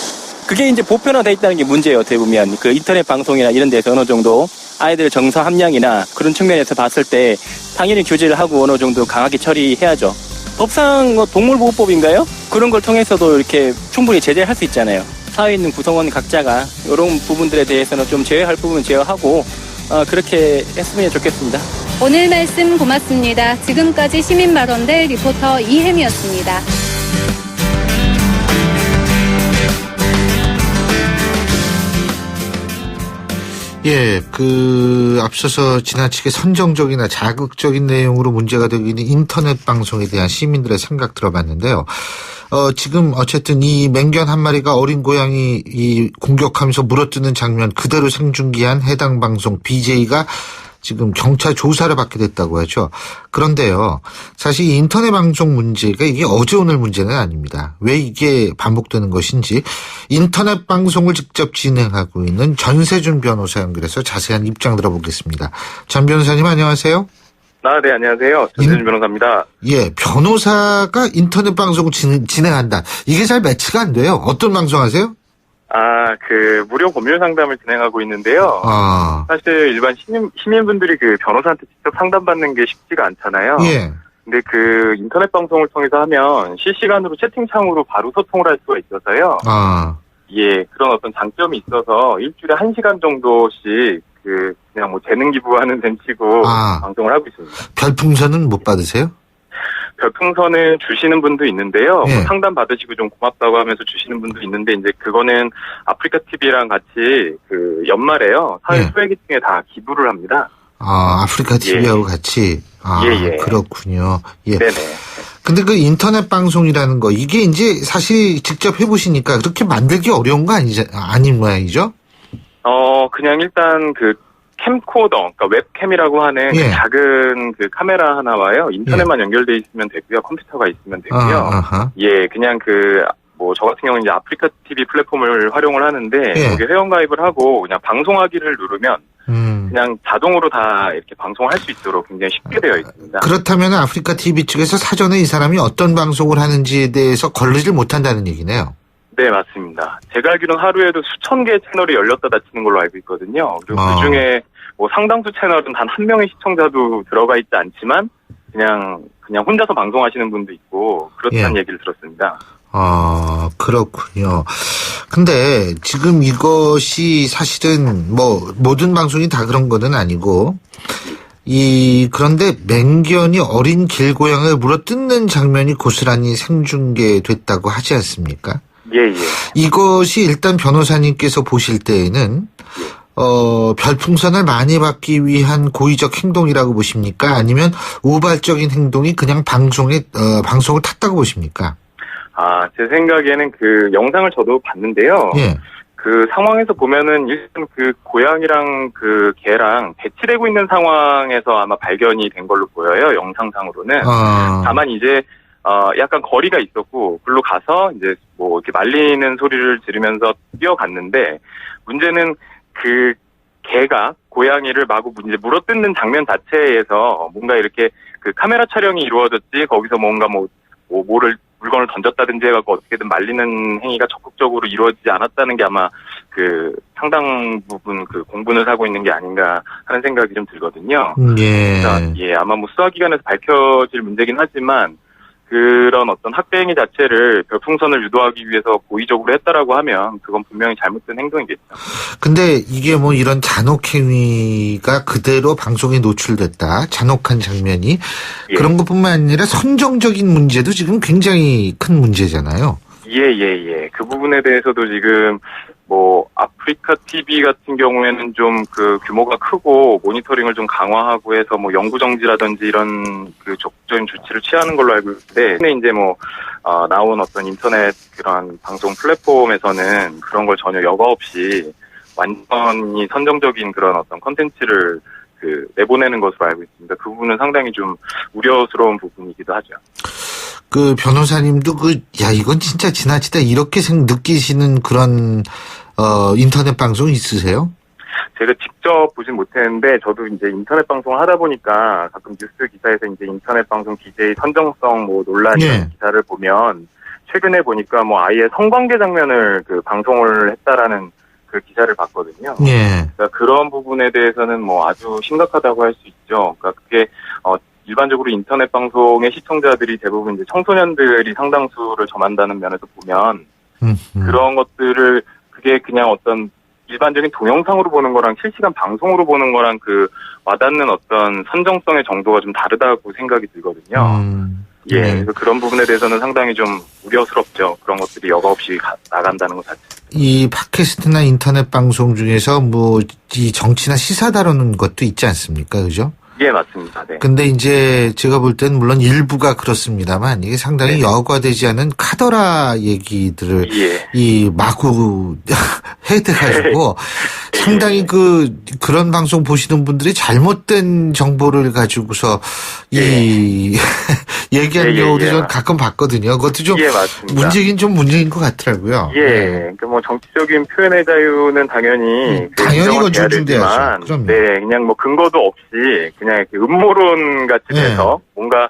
그게 이제 보편화돼 있다는 게 문제예요. 어떻게 보면 그 인터넷 방송이나 이런 데서 어느 정도 아이들 정서 함량이나 그런 측면에서 봤을 때 당연히 규제를 하고 어느 정도 강하게 처리해야죠. 법상 동물보호법인가요? 그런 걸 통해서도 이렇게 충분히 제재할 수 있잖아요. 사회에 있는 구성원 각자가 이런 부분들에 대해서는 좀 제어할 부분은 제어하고 그렇게 했으면 좋겠습니다. 오늘 말씀 고맙습니다. 지금까지 시민발언대 리포터 이혜미였습니다. 예, 앞서서 지나치게 선정적이나 자극적인 내용으로 문제가 되고 있는 인터넷 방송에 대한 시민들의 생각 들어봤는데요. 지금 어쨌든 이 맹견 한 마리가 어린 고양이 공격하면서 물어뜯는 장면 그대로 생중계한 해당 방송 BJ가 지금 경찰 조사를 받게 됐다고 하죠. 그런데요, 사실 이 인터넷 방송 문제가 이게 어제 오늘 문제는 아닙니다. 왜 이게 반복되는 것인지 인터넷 방송을 직접 진행하고 있는 전세준 변호사 연결해서 자세한 입장 들어보겠습니다. 전 변호사님 안녕하세요. 네, 안녕하세요. 전세준 변호사입니다. 예, 변호사가 인터넷 방송을 진행한다. 이게 잘 매치가 안 돼요. 어떤 방송 하세요? 무료 법률 상담을 진행하고 있는데요. 사실 일반 시민분들이 그 변호사한테 직접 상담받는 게 쉽지가 않잖아요. 예. 근데 그 인터넷 방송을 통해서 하면 실시간으로 채팅창으로 바로 소통을 할 수가 있어서요. 예, 그런 어떤 장점이 있어서 일주일에 1시간 정도씩 그냥 뭐 재능 기부하는 셈치고 방송을 하고 있습니다. 별풍선은 못 받으세요? 별풍선을 주시는 분도 있는데요. 예. 뭐 상담 받으시고 좀 고맙다고 하면서 주시는 분도 있는데 이제 그거는 아프리카 TV랑 같이 그 연말에요. 사회 소외계층에 다 기부를 합니다. 아프리카 TV하고 같이. 예. 그렇군요. 예. 네네. 근데 그 인터넷 방송이라는 거 이게 이제 사실 직접 해보시니까 그렇게 만들기 어려운 거 아닌 모양이죠? 그냥 일단 캠코더, 그러니까 웹캠이라고 하는 그 작은 카메라 하나와요. 인터넷만 연결돼 있으면 되고요. 컴퓨터가 있으면 되고요. 예, 그냥 저 같은 경우는 이제 아프리카 TV 플랫폼을 활용을 하는데, 여기 회원가입을 하고 그냥 방송하기를 누르면, 그냥 자동으로 다 이렇게 방송을 할 수 있도록 굉장히 쉽게 되어 있습니다. 그렇다면 아프리카 TV 측에서 사전에 이 사람이 어떤 방송을 하는지에 대해서 걸르질 못한다는 얘기네요. 네, 맞습니다. 제가 알기로는 하루에도 수천 개의 채널이 열렸다 닫히는 걸로 알고 있거든요. 그리고 그중에 상당수 채널은 단 한 명의 시청자도 들어가 있지 않지만 그냥 혼자서 방송하시는 분도 있고 그렇다는 얘기를 들었습니다. 그렇군요. 근데 지금 이것이 사실은 모든 방송이 다 그런 거는 아니고 그런데 맹견이 어린 길고양이를 물어뜯는 장면이 고스란히 생중계됐다고 하지 않습니까? 예. 이것이 일단 변호사님께서 보실 때에는 별풍선을 많이 받기 위한 고의적 행동이라고 보십니까? 아니면 우발적인 행동이 그냥 방송을 탔다고 보십니까? 제 생각에는 그 영상을 저도 봤는데요. 예. 그 상황에서 보면은 일단 그 고양이랑 그 개랑 배치되고 있는 상황에서 아마 발견이 된 걸로 보여요. 영상상으로는. 다만 이제 약간 거리가 있었고 글로 가서 이제 이렇게 말리는 소리를 들으면서 뛰어갔는데 문제는 그 개가 고양이를 마구 이제 물어뜯는 장면 자체에서 뭔가 이렇게 그 카메라 촬영이 이루어졌지 거기서 뭔가 물건을 던졌다든지 해갖고 어떻게든 말리는 행위가 적극적으로 이루어지지 않았다는 게 아마 그 상당 부분 그 공분을 사고 있는 게 아닌가 하는 생각이 좀 들거든요. 아마 수사기관에서 밝혀질 문제긴 하지만 그런 어떤 학대 행위 자체를 별풍선을 유도하기 위해서 고의적으로 했다라고 하면 그건 분명히 잘못된 행동이겠죠. 근데 이게 이런 잔혹 행위가 그대로 방송에 노출됐다. 잔혹한 장면이 그런 것뿐만 아니라 선정적인 문제도 지금 굉장히 큰 문제잖아요. 예. 그 부분에 대해서도 지금 뭐 아프리카 TV 같은 경우에는 좀 그 규모가 크고 모니터링을 좀 강화하고 해서 뭐 영구 정지라든지 이런 그 적극적인 조치를 취하는 걸로 알고 있는데, 근데 이제 뭐 나온 어떤 인터넷 그런 방송 플랫폼에서는 그런 걸 전혀 여과 없이 완전히 선정적인 그런 어떤 컨텐츠를 그 내보내는 것으로 알고 있습니다. 그 부분은 상당히 좀 우려스러운 부분이기도 하죠. 그 변호사님도 이건 진짜 지나치다 이렇게 느끼시는 그런 인터넷 방송 있으세요? 제가 직접 보진 못했는데 저도 이제 인터넷 방송을 하다 보니까 가끔 뉴스 기사에서 이제 인터넷 방송 DJ 선정성 뭐 논란 이런 기사를 보면 최근에 보니까 뭐 아예 성관계 장면을 그 방송을 했다라는 그 기사를 봤거든요. 그러니까 그런 부분에 대해서는 뭐 아주 심각하다고 할 수 있죠. 그러니까 그게 일반적으로 인터넷 방송의 시청자들이 대부분 이제 청소년들이 상당수를 점한다는 면에서 보면 그런 것들을 그게 그냥 어떤 일반적인 동영상으로 보는 거랑 실시간 방송으로 보는 거랑 그 와닿는 어떤 선정성의 정도가 좀 다르다고 생각이 들거든요. 그래서 그런 부분에 대해서는 상당히 좀 우려스럽죠. 그런 것들이 여과 없이 나간다는 것 자체. 이 팟캐스트나 인터넷 방송 중에서 뭐 이 정치나 시사 다루는 것도 있지 않습니까? 그죠? 예, 맞습니다. 네. 근데 이제 제가 볼 땐 물론 일부가 그렇습니다만 이게 상당히 여과되지 않은 카더라 얘기들을 이 마구 해대가지고 상당히 그런 방송 보시는 분들이 잘못된 정보를 가지고서 얘기하는 경우도 좀 가끔 봤거든요. 그것도 좀 문제긴 좀 문제인 것 같더라고요. 그러니까 뭐 정치적인 표현의 자유는 당연히 그건 존중돼야죠. 네, 그냥 뭐 근거도 없이 그냥 이렇게 음모론 같이 돼서 뭔가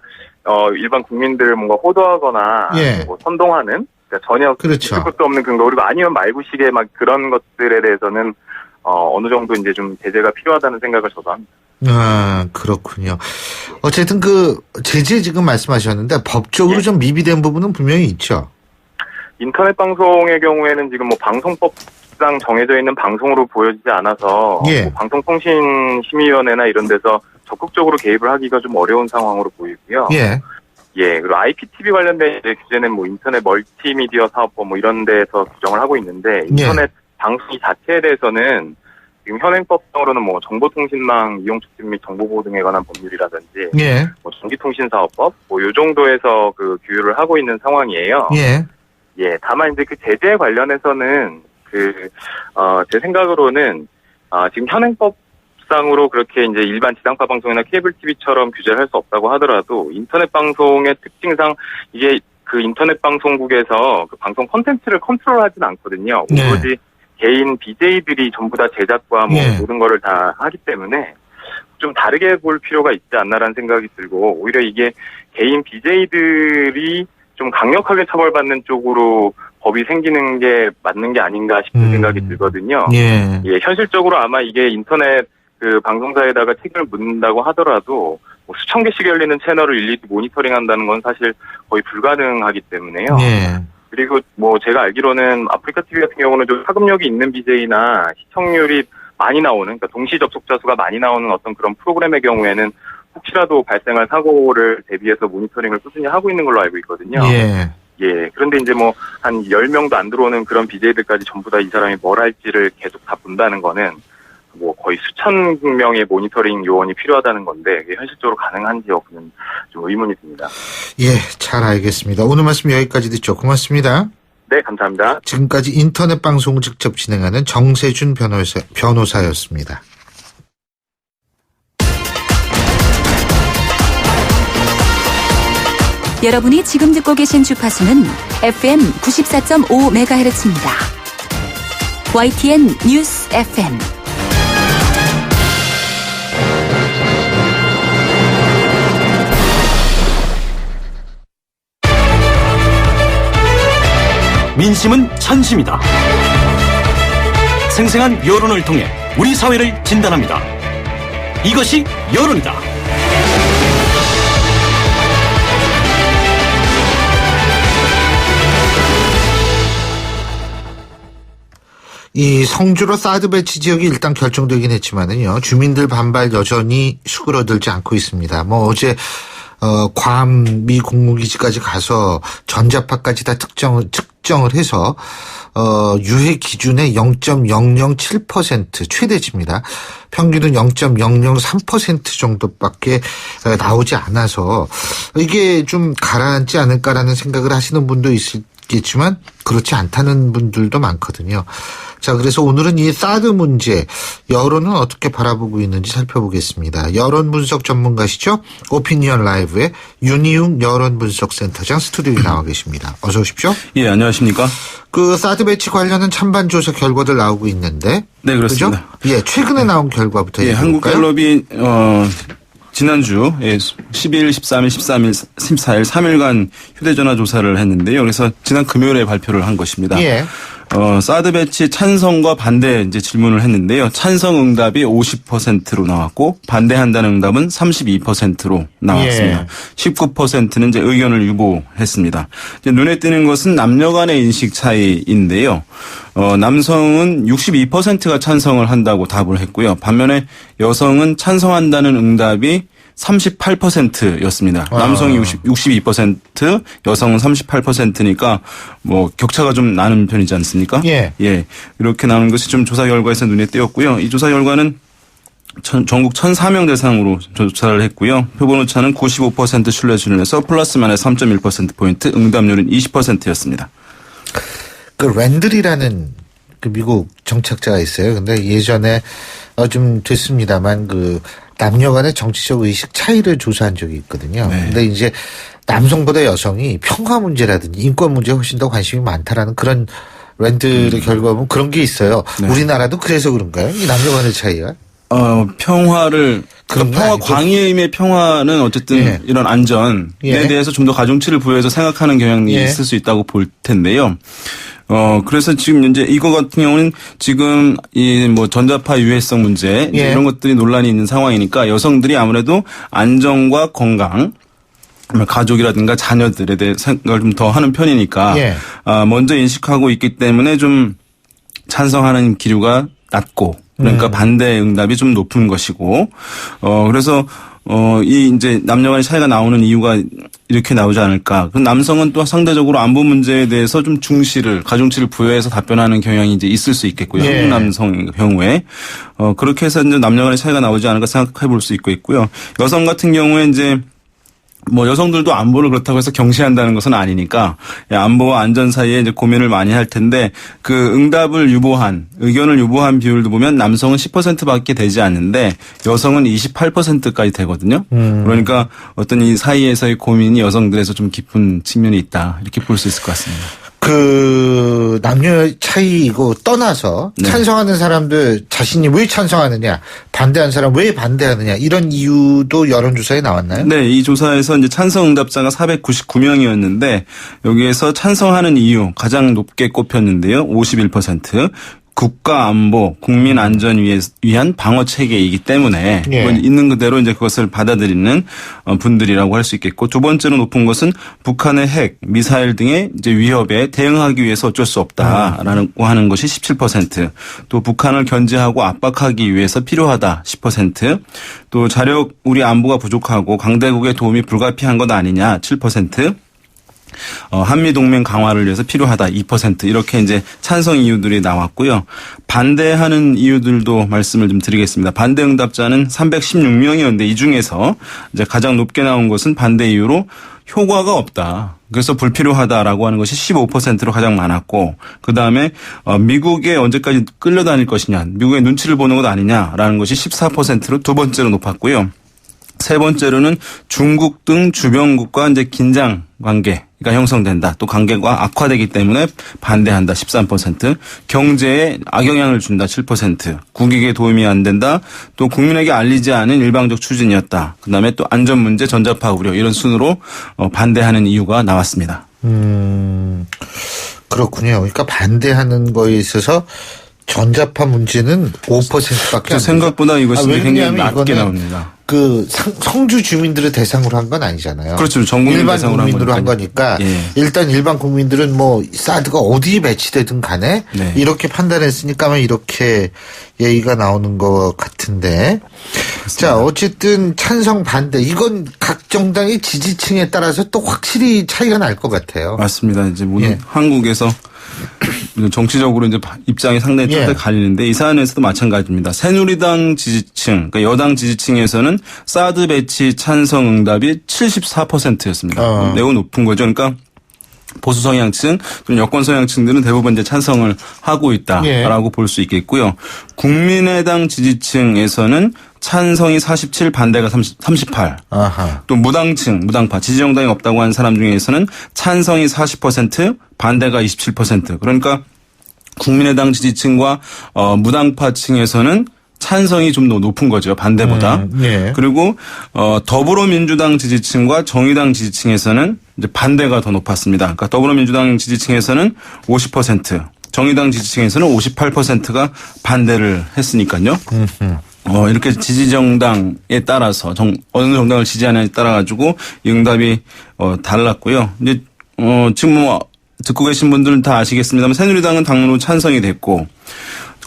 일반 국민들 뭔가 호도하거나 뭐 선동하는 그러니까 전혀 있을 것도 없는 근거 그리고 아니면 말구식의 막 그런 것들에 대해서는 어느 정도 이제 좀 제재가 필요하다는 생각을 저도 합니다. 그렇군요. 어쨌든 제재 지금 말씀하셨는데 법적으로 좀 미비된 부분은 분명히 있죠. 인터넷 방송의 경우에는 지금 뭐 방송법상 정해져 있는 방송으로 보여지지 않아서 뭐 방송통신심의위원회나 이런 데서 적극적으로 개입을 하기가 좀 어려운 상황으로 보이고요. 그리고 IPTV 관련된 규제는 뭐 인터넷 멀티미디어 사업법 뭐 이런 데서 규정을 하고 있는데 인터넷 방송 자체에 대해서는 지금 현행법상으로는 뭐 정보통신망 이용 촉진 및 정보보호 등에 관한 법률이라든지 뭐 전기통신사업법 뭐 요 정도에서 그 규율을 하고 있는 상황이에요. 다만 이제 그 제재 관련해서는 제 생각으로는 지금 현행법상으로 그렇게 이제 일반 지상파 방송이나 케이블 TV처럼 규제를 할 수 없다고 하더라도 인터넷 방송의 특징상 이게 그 인터넷 방송국에서 그 방송 콘텐츠를 컨트롤하지는 않거든요. 오로지 개인 BJ들이 전부 다 제작과 뭐 모든 거를 다 하기 때문에 좀 다르게 볼 필요가 있지 않나라는 생각이 들고 오히려 이게 개인 BJ들이 좀 강력하게 처벌받는 쪽으로 법이 생기는 게 맞는 게 아닌가 싶은 생각이 들거든요. 현실적으로 아마 이게 인터넷 그 방송사에다가 책임을 묻는다고 하더라도 뭐 수천 개씩 열리는 채널을 일일이 모니터링한다는 건 사실 거의 불가능하기 때문에요. 그리고 뭐 제가 알기로는 아프리카 TV 같은 경우는 좀 파급력이 있는 BJ나 시청률이 많이 나오는 그러니까 동시 접속자 수가 많이 나오는 어떤 그런 프로그램의 경우에는 혹시라도 발생할 사고를 대비해서 모니터링을 꾸준히 하고 있는 걸로 알고 있거든요. 그런데 이제 뭐 한 10명도 안 들어오는 그런 BJ들까지 전부 다 이 사람이 뭘 할지를 계속 다 본다는 거는 뭐 거의 수천 명의 모니터링 요원이 필요하다는 건데 이게 현실적으로 가능한지 여부는 좀 의문이 듭니다. 잘 알겠습니다. 오늘 말씀 여기까지 듣죠. 고맙습니다. 네, 감사합니다. 지금까지 인터넷 방송을 직접 진행하는 정세준 변호사였습니다. 여러분이 지금 듣고 계신 주파수는 FM 94.5MHz입니다. YTN 뉴스 FM 민심은 천심이다. 생생한 여론을 통해 우리 사회를 진단합니다. 이것이 여론이다. 이 성주로 사드 배치 지역이 일단 결정되긴 했지만은요, 주민들 반발 여전히 수그러들지 않고 있습니다. 뭐 어제 괌 미 공무기지까지 가서 전자파까지 다 측정을 해서 유해 기준의 0.007% 최대치입니다. 평균은 0.003% 정도밖에 나오지 않아서 이게 좀 가라앉지 않을까라는 생각을 하시는 분도 있겠지만 그렇지 않다는 분들도 많거든요. 자, 그래서 오늘은 이 사드 문제 여론은 어떻게 바라보고 있는지 살펴보겠습니다. 여론 분석 전문가시죠? 오피니언 라이브의 윤희웅 여론분석센터장 스튜디오에 나와 계십니다. 어서 오십시오. 예, 안녕하십니까? 그 사드 배치 관련한 찬반 조사 결과들 나오고 있는데. 네, 그렇습니다. 그죠? 예, 최근에 나온 결과부터 예, 얘기해볼까요? 한국갤럽이 지난주 12일, 13일, 13일, 14일 3일간 휴대전화 조사를 했는데요. 그래서 지난 금요일에 발표를 한 것입니다. 예. 사드 배치 찬성과 반대 이제 질문을 했는데요. 찬성 응답이 50%로 나왔고 반대한다는 응답은 32%로 나왔습니다. 예. 19%는 이제 의견을 유보했습니다. 이제 눈에 띄는 것은 남녀 간의 인식 차이인데요. 남성은 62%가 찬성을 한다고 답을 했고요. 반면에 여성은 찬성한다는 응답이 38%였습니다. 남성이 62%, 여성은 38%니까 뭐 격차가 좀 나는 편이지 않습니까? 예. 예. 이렇게 나오는 것이 좀 조사 결과에서 눈에 띄었고요. 이 조사 결과는 전국 1,004명 대상으로 조사를 했고요. 표본 오차는 95% 신뢰 수준에서 플러스 마이너스 3.1%포인트, 응답률은 20%였습니다. 그 랜들이라는 그 미국 정책자가 있어요. 근데 예전에 좀 됐습니다만 그 남녀 간의 정치적 의식 차이를 조사한 적이 있거든요. 네. 근데 이제 남성보다 여성이 평화 문제라든지 인권 문제에 훨씬 더 관심이 많다라는 그런 랜들의 결과 보면 그런 게 있어요. 네. 우리나라도 그래서 그런가요? 이 남녀 간의 차이가? 평화를 평화 광의의 의미의 평화는 어쨌든 예. 이런 안전에 예. 대해서 좀 더 가중치를 부여해서 생각하는 경향이 예. 있을 수 있다고 볼 텐데요. 그래서 지금 이제 이거 같은 경우는 지금 이 뭐 전자파 유해성 문제 이제 예. 이런 것들이 논란이 있는 상황이니까 여성들이 아무래도 안전과 건강 가족이라든가 자녀들에 대해 생각을 좀 더 하는 편이니까 예. 먼저 인식하고 있기 때문에 좀 찬성하는 기류가 낮고 그러니까 반대 응답이 좀 높은 것이고 그래서 이 이제 남녀 간의 차이가 나오는 이유가 이렇게 나오지 않을까. 그럼 남성은 또 상대적으로 안보 문제에 대해서 좀 가중치를 부여해서 답변하는 경향이 이제 있을 수 있겠고요. 예. 한국 남성의 경우에. 그렇게 해서 이제 남녀 간의 차이가 나오지 않을까 생각해 볼 수 있고요. 여성 같은 경우에 이제 뭐 여성들도 안보를 그렇다고 해서 경시한다는 것은 아니니까 안보와 안전 사이에 이제 고민을 많이 할 텐데 그 의견을 유보한 비율도 보면 남성은 10%밖에 되지 않는데 여성은 28%까지 되거든요. 그러니까 어떤 이 사이에서의 고민이 여성들에서 좀 깊은 측면이 있다. 이렇게 볼 수 있을 것 같습니다. 그 남녀의 차이고 떠나서 네. 찬성하는 사람들 자신이 왜 찬성하느냐, 반대하는 사람 왜 반대하느냐 이런 이유도 여론조사에 나왔나요? 네, 이 조사에서 이제 찬성 응답자가 499명이었는데 여기에서 찬성하는 이유 가장 높게 꼽혔는데요. 51%. 국가 안보, 국민 안전 위한 방어 체계이기 때문에 예. 있는 그대로 이제 그것을 받아들이는 분들이라고 할 수 있겠고 두 번째로 높은 것은 북한의 핵, 미사일 등의 이제 위협에 대응하기 위해서 어쩔 수 없다라고 하는 것이 17%, 또 북한을 견제하고 압박하기 위해서 필요하다 10%, 또 자력 우리 안보가 부족하고 강대국의 도움이 불가피한 것 아니냐 7%. 한미동맹 강화를 위해서 필요하다 2% 이렇게 이제 찬성 이유들이 나왔고요. 반대하는 이유들도 말씀을 좀 드리겠습니다. 반대 응답자는 316명이었는데 이 중에서 이제 가장 높게 나온 것은 반대 이유로 효과가 없다. 그래서 불필요하다라고 하는 것이 15%로 가장 많았고 그다음에 미국에 언제까지 끌려다닐 것이냐, 미국의 눈치를 보는 것 아니냐라는 것이 14%로 두 번째로 높았고요. 세 번째로는 중국 등 주변국과 이제 긴장 관계가 형성된다. 또 관계가 악화되기 때문에 반대한다. 13%. 경제에 악영향을 준다. 7%. 국익에 도움이 안 된다. 또 국민에게 알리지 않은 일방적 추진이었다. 그다음에 또 안전 문제, 전자파 우려 이런 순으로 반대하는 이유가 나왔습니다. 그렇군요. 그러니까 반대하는 거에 있어서 전자파 문제는 5%밖에 안 돼요. 생각보다 이것이 굉장히 낮게 나옵니다. 그 성주 주민들을 대상으로 한 건 아니잖아요. 그렇죠. 전 국민 일반 대상으로 국민으로 한 거니까 예. 일단 일반 국민들은 뭐 사드가 어디에 배치되든 간에 네. 이렇게 판단했으니까 아마 이렇게 얘기가 나오는 것 같은데. 그렇습니다. 자, 어쨌든 찬성 반대 이건 각 각 정당의 지지층에 따라서 또 확실히 차이가 날 것 같아요. 맞습니다. 이제 모든 한국에서 정치적으로 이제 입장이 상당히 좀 갈리는데 이 사안에서도 마찬가지입니다. 새누리당 지지층, 그러니까 여당 지지층에서는 사드 배치 찬성 응답이 74%였습니다. 매우 높은 거죠. 그러니까 보수 성향층, 또는 여권 성향층들은 대부분 이제 찬성을 하고 있다라고 볼 수 있겠고요. 국민의당 지지층에서는 찬성이 47, 반대가 38. 또 무당층, 무당파, 지지정당이 없다고 하는 사람 중에서는 찬성이 40%, 반대가 27%. 그러니까 국민의당 지지층과 무당파층에서는 찬성이 좀 더 높은 거죠. 반대보다. 그리고 더불어민주당 지지층과 정의당 지지층에서는 이제 반대가 더 높았습니다. 그러니까 더불어민주당 지지층에서는 50%, 정의당 지지층에서는 58%가 반대를 했으니까요. 이렇게 지지정당에 따라서 어느 정당을 지지하느냐에 따라 가지고 이 응답이 달랐고요. 이제 지금 뭐 듣고 계신 분들은 다 아시겠습니다만 새누리당은 당론으로 찬성이 됐고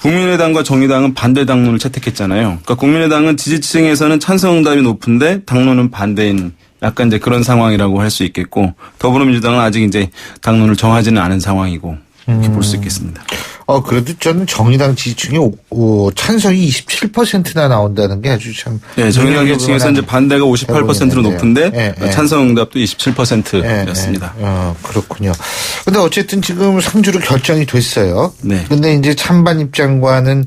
국민의당과 정의당은 반대 당론을 채택했잖아요. 그러니까 국민의당은 지지층에서는 찬성 응답이 높은데 당론은 반대인 약간 이제 그런 상황이라고 할 수 있겠고 더불어민주당은 아직 이제 당론을 정하지는 않은 상황이고 이렇게 볼 수 있겠습니다. 그래도 저는 정의당 지지층이 찬성이 27%나 나온다는 게 아주 참. 네, 정의당 지지층에서 이제 반대가 58%로 높은데 찬성 응답도 27%였습니다. 그렇군요. 근데 어쨌든 지금 상주로 결정이 됐어요. 네. 근데 이제 찬반 입장과는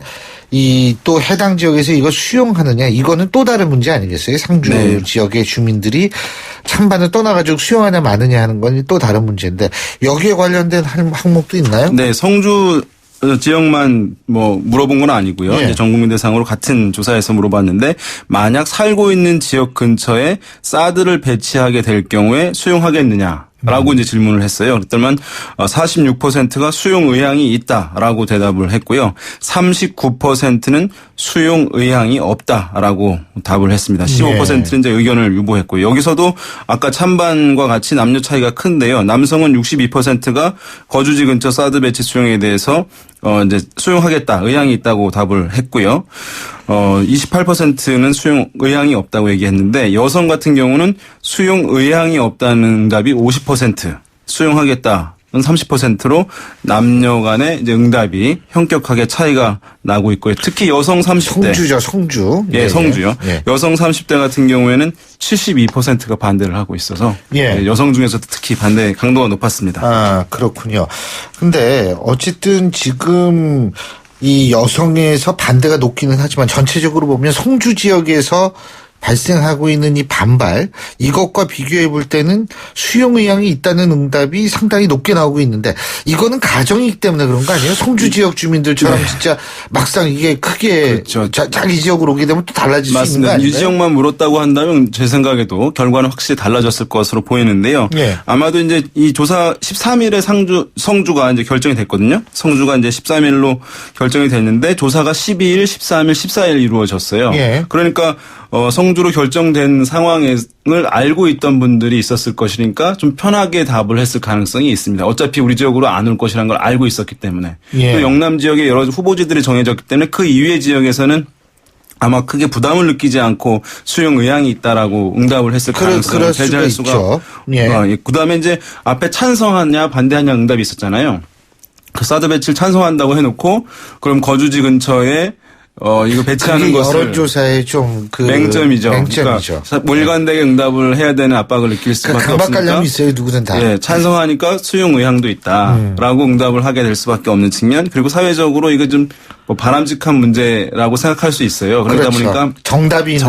이 또 해당 지역에서 이거 수용하느냐 이거는 또 다른 문제 아니겠어요? 상주 지역의 주민들이 찬반을 떠나가지고 수용하냐 마느냐 하는 건 또 다른 문제인데 여기에 관련된 항목도 있나요? 네, 성주 지역만 뭐 물어본 건 아니고요. 이제 전 국민 대상으로 같은 조사에서 물어봤는데 만약 살고 있는 지역 근처에 사드를 배치하게 될 경우에 수용하겠느냐. 라고 이제 질문을 했어요. 그랬더니 46%가 수용 의향이 있다라고 대답을 했고요. 39%는 수용 의향이 없다라고 답을 했습니다. 15%는 이제 의견을 유보했고요. 여기서도 아까 찬반과 같이 남녀 차이가 큰데요. 남성은 62%가 거주지 근처 사드 배치 수용에 대해서 이제 수용하겠다, 의향이 있다고 답을 했고요. 28%는 수용 의향이 없다고 얘기했는데 여성 같은 경우는 수용 의향이 없다는 응답이 50%, 수용하겠다는 30%로 남녀 간의 이제 응답이 현격하게 차이가 나고 있고요. 특히 여성 30대. 성주죠, 성주. 예, 성주요. 여성 30대 같은 경우에는 72%가 반대를 하고 있어서 여성 중에서도 특히 반대 강도가 높았습니다. 그렇군요. 근데 어쨌든 지금 이 여성에서 반대가 높기는 하지만 전체적으로 보면 성주 지역에서 발생하고 있는 이 반발 이것과 비교해 볼 때는 수용 의향이 있다는 응답이 상당히 높게 나오고 있는데 이거는 가정이기 때문에 그런 거 아니에요? 성주 지역 주민들처럼 진짜 막상 이게 크게 자기 지역으로 오게 되면 또 달라질 수 있는 거 아닌가요? 이 지역만 물었다고 한다면 제 생각에도 결과는 확실히 달라졌을 것으로 보이는데요. 아마도 이제 이 조사 13일에 성주가 이제 결정이 됐거든요. 성주가 이제 13일로 결정이 됐는데 조사가 12일, 13일, 14일 이루어졌어요. 그러니까 성주로 결정된 상황을 알고 있던 분들이 있었을 것이니까 좀 편하게 답을 했을 가능성이 있습니다. 어차피 우리 지역으로 안 올 것이라는 걸 알고 있었기 때문에. 또 영남 지역에 여러 후보지들이 정해졌기 때문에 그 이외의 지역에서는 아마 크게 부담을 느끼지 않고 수용 의향이 있다라고 응답을 했을 가능성을 배제할 수가. 그다음에 이제 앞에 찬성하냐 반대하냐 응답이 있었잖아요. 그 사드 배치를 찬성한다고 해놓고 그럼 거주지 근처에 이거 배치하는 것을 여론조사의 좀 맹점이죠. 그러니까 몰관되게 응답을 해야 되는 압박을 느낄 수밖에 없으니까. 강박관념이 있어요. 누구든 다. 찬성하니까 수용 의향도 있다라고 응답을 하게 될 수밖에 없는 측면. 그리고 사회적으로 이거 좀 뭐 바람직한 문제라고 생각할 수 있어요. 그러다 보니까 정답의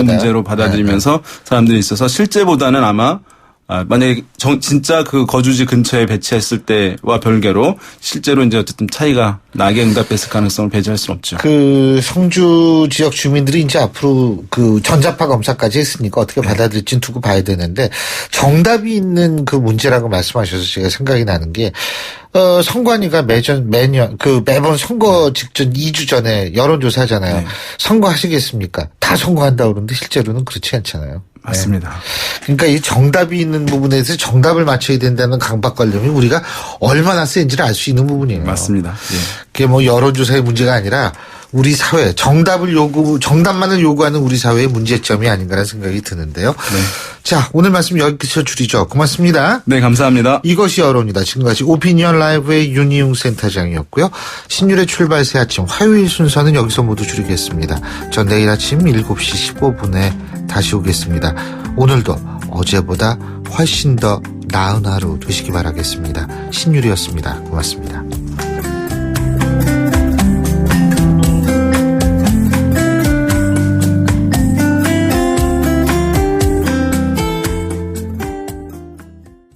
문제로 받아들이면서 사람들이 있어서 실제보다는 아마 만약에 진짜 그 거주지 근처에 배치했을 때와 별개로 실제로 이제 어쨌든 차이가 나게 응답했을 가능성을 배제할 수는 없죠. 그 성주 지역 주민들이 이제 앞으로 그 전자파 검사까지 했으니까 어떻게 받아들일지는 두고 봐야 되는데 정답이 있는 그 문제라고 말씀하셔서 제가 생각이 나는 게 선관위가 매번 선거 직전 2주 전에 여론조사 하잖아요. 선거하시겠습니까? 다 선거한다고 그러는데 실제로는 그렇지 않잖아요. 맞습니다. 그러니까 이 정답이 있는 부분에 대해서 정답을 맞춰야 된다는 강박관념이 우리가 얼마나 센지를 알 수 있는 부분이에요. 맞습니다. 그게 뭐 여론조사의 문제가 아니라 우리 사회 정답만을 요구하는 우리 사회의 문제점이 아닌가라는 생각이 드는데요. 자, 오늘 말씀 여기서 줄이죠. 고맙습니다. 네, 감사합니다. 이것이 여론이다. 지금까지 오피니언 라이브의 윤희웅 센터장이었고요. 신율의 출발 새 아침 화요일 순서는 여기서 모두 줄이겠습니다. 전 내일 아침 7시 15분에 다시 오겠습니다. 오늘도 어제보다 훨씬 더 나은 하루 되시기 바라겠습니다. 신율이었습니다. 고맙습니다.